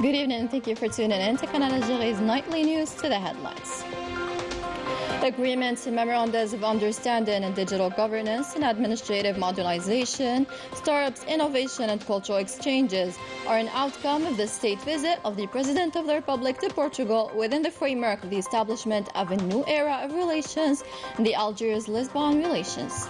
Good evening and thank you for tuning in to Canal Algérie's nightly news. To the headlines. Agreements and memorandums of understanding in digital governance and administrative modernization, startups, innovation and cultural exchanges are an outcome of the state visit of the President of the Republic to Portugal within the framework of the establishment of a new era of relations in the Algiers-Lisbon relations.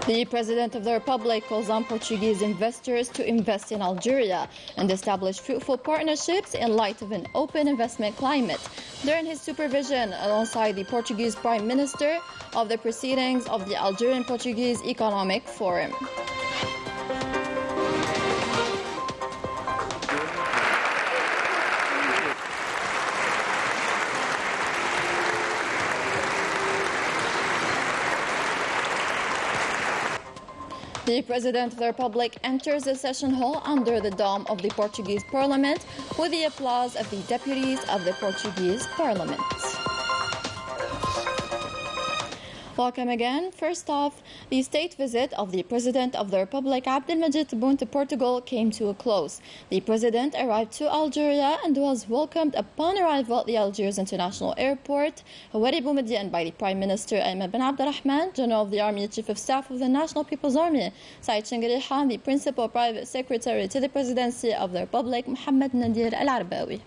The President of the Republic calls on Portuguese investors to invest in Algeria and establish fruitful partnerships in light of an open investment climate during his supervision alongside the Portuguese Prime Minister of the proceedings of the Algerian-Portuguese Economic Forum. The President of the Republic enters the session hall under the dome of the Portuguese Parliament with the applause of the deputies of the Portuguese Parliament. Welcome again. First off, the state visit of the President of the Republic, Abdelmajid Tebboune, to Portugal came to a close. The President arrived to Algeria and was welcomed upon arrival at the Algiers International Airport by the Prime Minister Ayman bin Abdelrahman, General of the Army, Chief of Staff of the National People's Army, Said Shingarihan, the Principal Private Secretary to the Presidency of the Republic, Mohammed Nadir Al-Arbawi.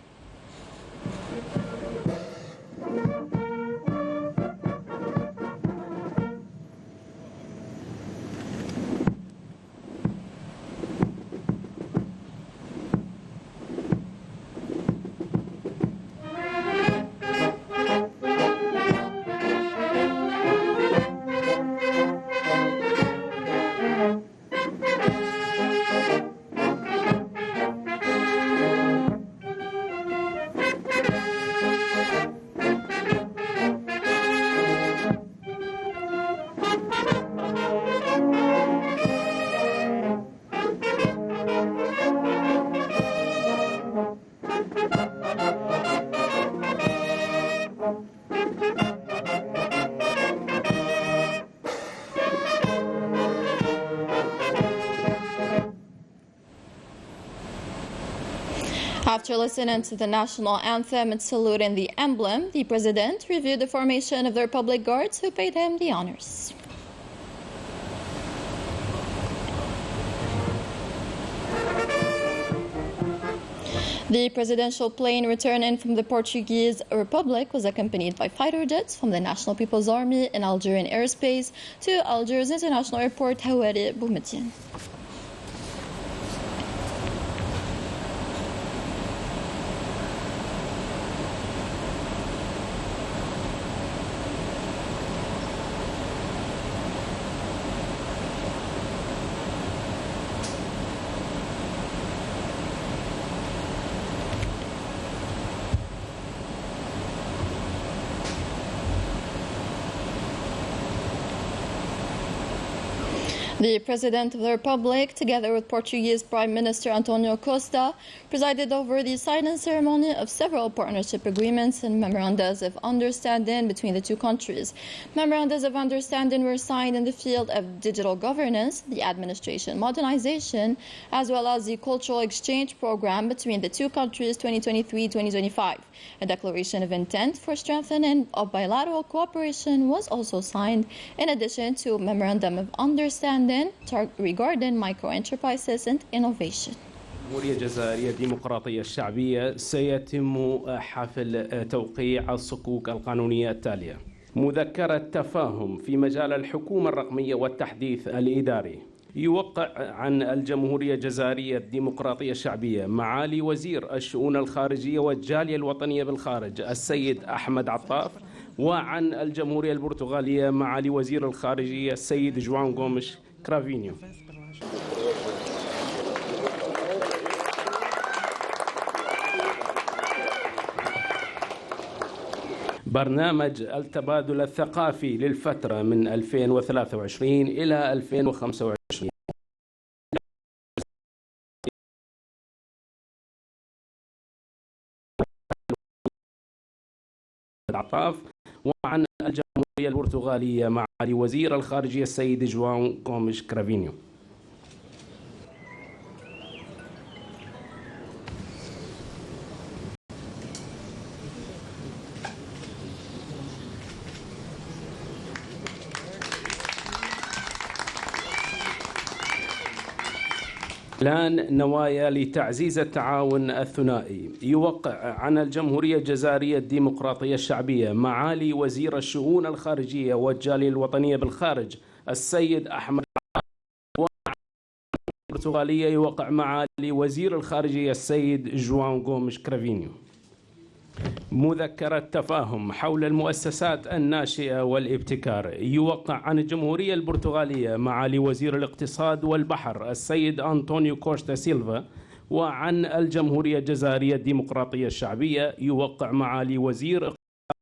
After listening to the national anthem and saluting the emblem, the President reviewed the formation of the Republic Guards who paid him the honors. The presidential plane returning from the Portuguese Republic was accompanied by fighter jets from the National People's Army in Algerian airspace to Algiers International Airport Hawari Boumediene. The President of the Republic, together with Portuguese Prime Minister Antonio Costa, presided over the signing ceremony of several partnership agreements and memorandums of understanding between the two countries. Memorandums of understanding were signed in the field of digital governance, the administration modernization, as well as the cultural exchange program between the two countries 2023-2025. A declaration of intent for strengthening of bilateral cooperation was also signed, in addition to a memorandum of understanding regarding micro-enterprises and innovation. الجمهورية الجزائرية الديمقراطية الشعبية سيتم حفل توقيع الصكوك القانونية التالية: مذكرة تفاهم في مجال الحكومة الرقمية والتحديث الإداري. يوقع عن الجمهورية الجزائرية الديمقراطية الشعبية معالي وزير الشؤون الخارجية والجالية الوطنية بالخارج السيد أحمد عطاف، وعن الجمهورية البرتغالية معالي وزير الخارجية السيد جوان غومش كرافينيو. برنامج التبادل الثقافي للفترة من 2023 إلى 2025. عطاف، وعن الجمهورية البرتغالية معالي وزير الخارجية السيد جوان غومش كرافينيو. إعلان نوايا لتعزيز التعاون الثنائي. يوقع عن الجمهورية الجزائرية الديمقراطية الشعبية معالي وزير الشؤون الخارجية والجالية الوطنية بالخارج السيد أحمد، البرتغالية يوقع معالي وزير الخارجية السيد جواو غومش كرافينيو. مذكرة تفاهم حول المؤسسات الناشئة والابتكار. يوقع عن الجمهورية البرتغالية معالي وزير الاقتصاد والبحر السيد أنطونيو كوستا سيلفا، وعن الجمهورية الجزائرية الديمقراطية الشعبية يوقع معالي وزير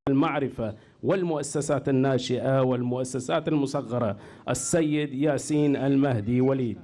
المعرفة والمؤسسات الناشئة والمؤسسات المصغرة السيد ياسين المهدي وليد.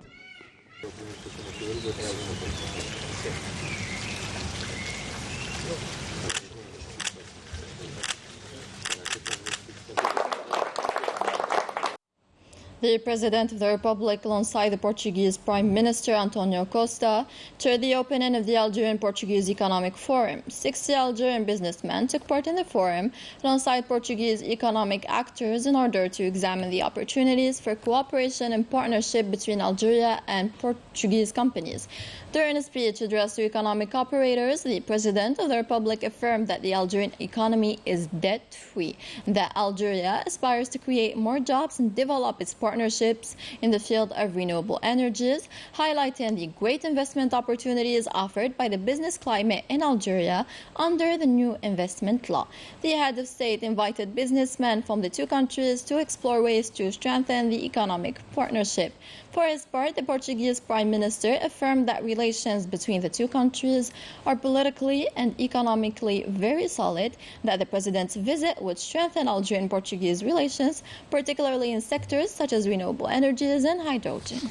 The President of the Republic, alongside the Portuguese Prime Minister Antonio Costa, chaired the opening of the Algerian-Portuguese Economic Forum. 60 Algerian businessmen took part in the forum alongside Portuguese economic actors in order to examine the opportunities for cooperation and partnership between Algeria and Portuguese companies. During a speech addressed to economic operators, the President of the Republic affirmed that the Algerian economy is debt-free, and that Algeria aspires to create more jobs and develop its partnerships in the field of renewable energies, highlighting the great investment opportunities offered by the business climate in Algeria under the new investment law. The head of state invited businessmen from the two countries to explore ways to strengthen the economic partnership. For his part, the Portuguese Prime Minister affirmed that relations between the two countries are politically and economically very solid, that the President's visit would strengthen Algerian-Portuguese relations, particularly in sectors such as renewable energies and hydrogen.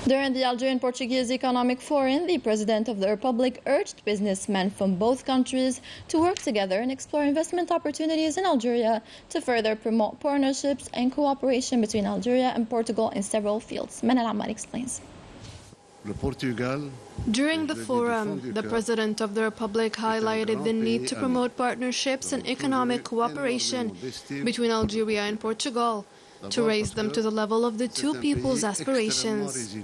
During the Algerian-Portuguese Economic Forum, the President of the Republic urged businessmen from both countries to work together and explore investment opportunities in Algeria to further promote partnerships and cooperation between Algeria and Portugal in several fields. Manal Ammar explains. During the forum, the President of the Republic highlighted the need to promote partnerships and economic cooperation between Algeria and Portugal, to raise them to the level of the two people's aspirations,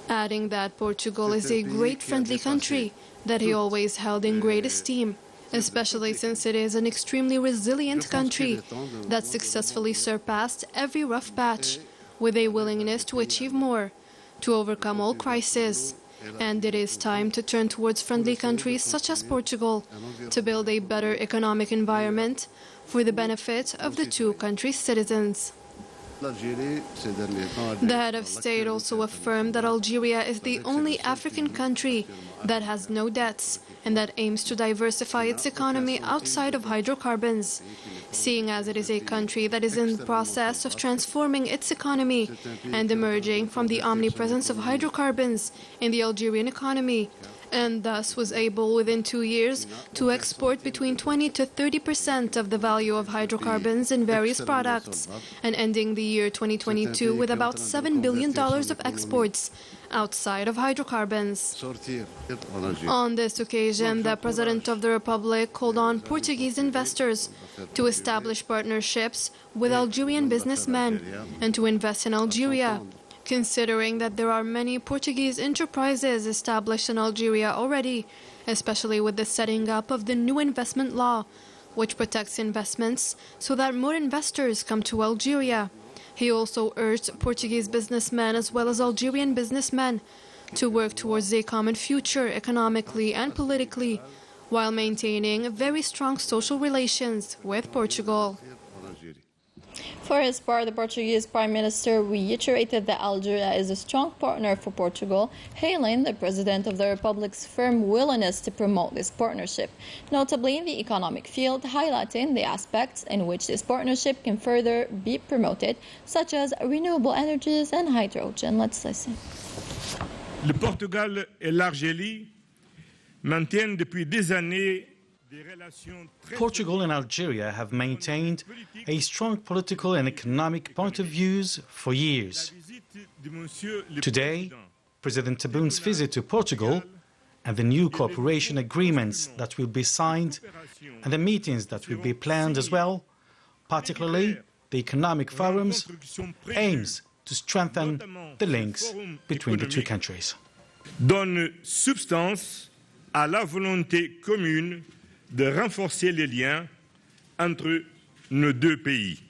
adding that Portugal is a great friendly country that he always held in great esteem, especially since it is an extremely resilient country that successfully surpassed every rough patch with a willingness to achieve more, to overcome all crises. And it is time to turn towards friendly countries such as Portugal to build a better economic environment for the benefit of the two countries' citizens. The head of state also affirmed that Algeria is the only African country that has no debts and that aims to diversify its economy outside of hydrocarbons, seeing as it is a country that is in the process of transforming its economy and emerging from the omnipresence of hydrocarbons in the Algerian economy, and thus was able within 2 years to export between 20 to 30% of the value of hydrocarbons in various products, and ending the year 2022 with about $7 billion of exports outside of hydrocarbons. On this occasion, the President of the Republic called on Portuguese investors to establish partnerships with Algerian businessmen and to invest in Algeria, considering that there are many Portuguese enterprises established in Algeria already, especially with the setting up of the new investment law, which protects investments so that more investors come to Algeria. He also urged Portuguese businessmen as well as Algerian businessmen to work towards a common future economically and politically, while maintaining very strong social relations with Portugal. For his part, the Portuguese Prime Minister reiterated that Algeria is a strong partner for Portugal, hailing the President of the Republic's firm willingness to promote this partnership, notably in the economic field, highlighting the aspects in which this partnership can further be promoted, such as renewable energies and hydrogen. Let's listen. Le Portugal et l'Algérie maintiennent depuis des années. Portugal and Algeria have maintained a strong political and economic point of views for years. Today, President Tebboun's visit to Portugal and the new cooperation agreements that will be signed and the meetings that will be planned as well, particularly the economic forums, aims to strengthen the links between the two countries. Donne substance à la volonté commune de renforcer les liens entre nos deux pays.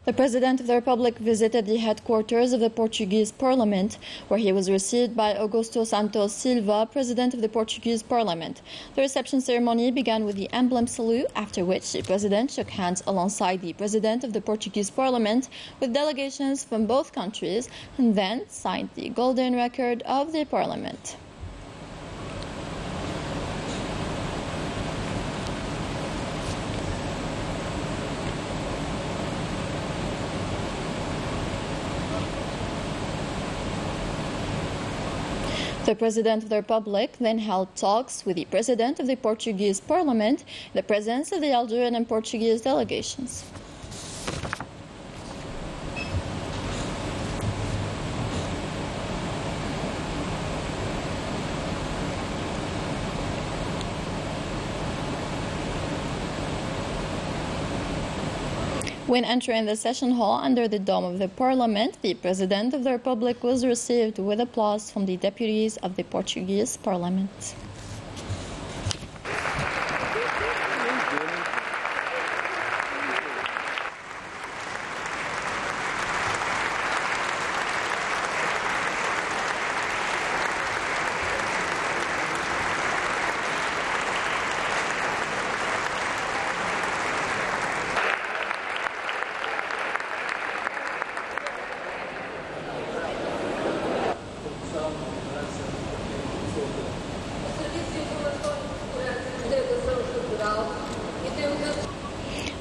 The President of the Republic visited the headquarters of the Portuguese Parliament, where he was received by Augusto Santos Silva, President of the Portuguese Parliament. The reception ceremony began with the emblem salute, after which the President shook hands alongside the President of the Portuguese Parliament with delegations from both countries, and then signed the golden record of the Parliament. The President of the Republic then held talks with the President of the Portuguese Parliament in the presence of the Algerian and Portuguese delegations. When entering the session hall under the dome of the Parliament, the President of the Republic was received with applause from the deputies of the Portuguese Parliament.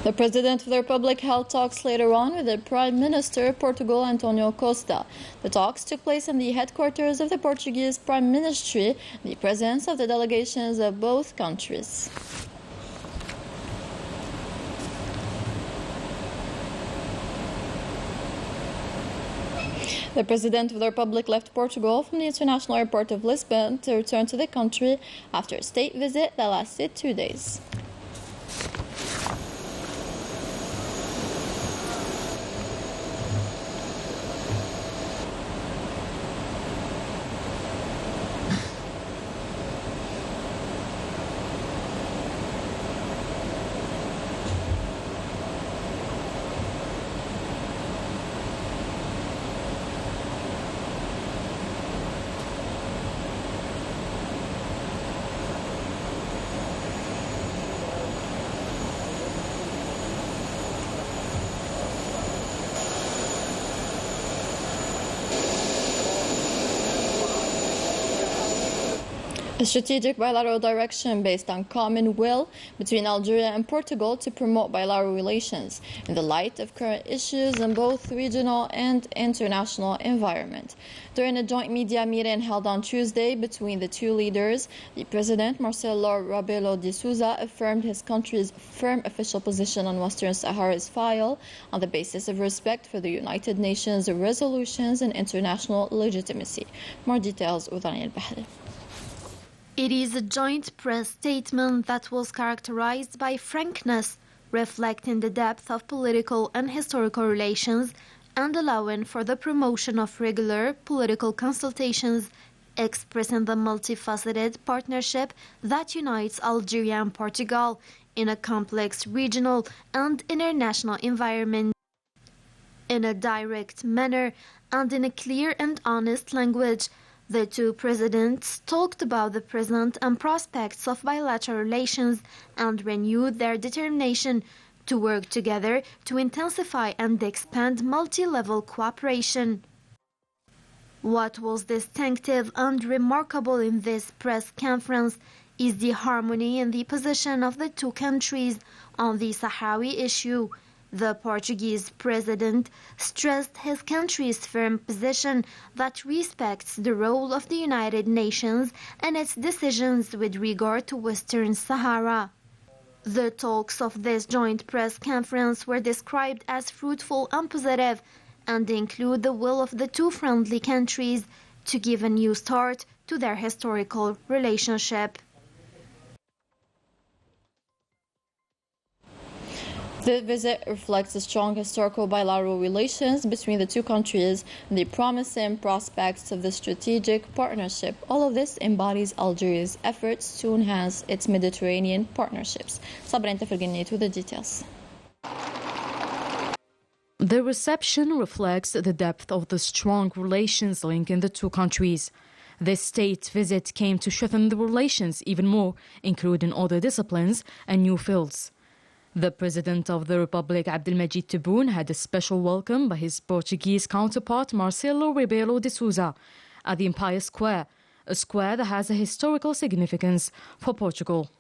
The President of the Republic held talks later on with the Prime Minister of Portugal, Antonio Costa. The talks took place in the headquarters of the Portuguese Prime Ministry in the presence of the delegations of both countries. The President of the Republic left Portugal from the international airport of Lisbon to return to the country after a state visit that lasted 2 days. A strategic bilateral direction based on common will between Algeria and Portugal to promote bilateral relations in the light of current issues in both regional and international environment. During a joint media meeting held on Tuesday between the two leaders, the President, Marcelo Rebelo de Sousa, affirmed his country's firm official position on Western Sahara's file on the basis of respect for the United Nations resolutions and international legitimacy. More details with Daniel Bahri. It is a joint press statement that was characterized by frankness, reflecting the depth of political and historical relations and allowing for the promotion of regular political consultations, expressing the multifaceted partnership that unites Algeria and Portugal in a complex regional and international environment. In a direct manner and in a clear and honest language, the two presidents talked about the present and prospects of bilateral relations and renewed their determination to work together to intensify and expand multi-level cooperation. What was distinctive and remarkable in this press conference is the harmony in the position of the two countries on the Sahrawi issue. The Portuguese president stressed his country's firm position that respects the role of the United Nations and its decisions with regard to Western Sahara. The talks of this joint press conference were described as fruitful and positive and include the will of the two friendly countries to give a new start to their historical relationship. The visit reflects the strong historical bilateral relations between the two countries and the promising prospects of the strategic partnership. All of this embodies Algeria's efforts to enhance its Mediterranean partnerships. Sabra Tefilginit with the details. The reception reflects the depth of the strong relations linking the two countries. This state visit came to strengthen the relations even more, including other disciplines and new fields. The President of the Republic, Abdelmajid Tebboune, had a special welcome by his Portuguese counterpart, Marcelo Rebelo de Sousa, at the Empire Square, a square that has a historical significance for Portugal.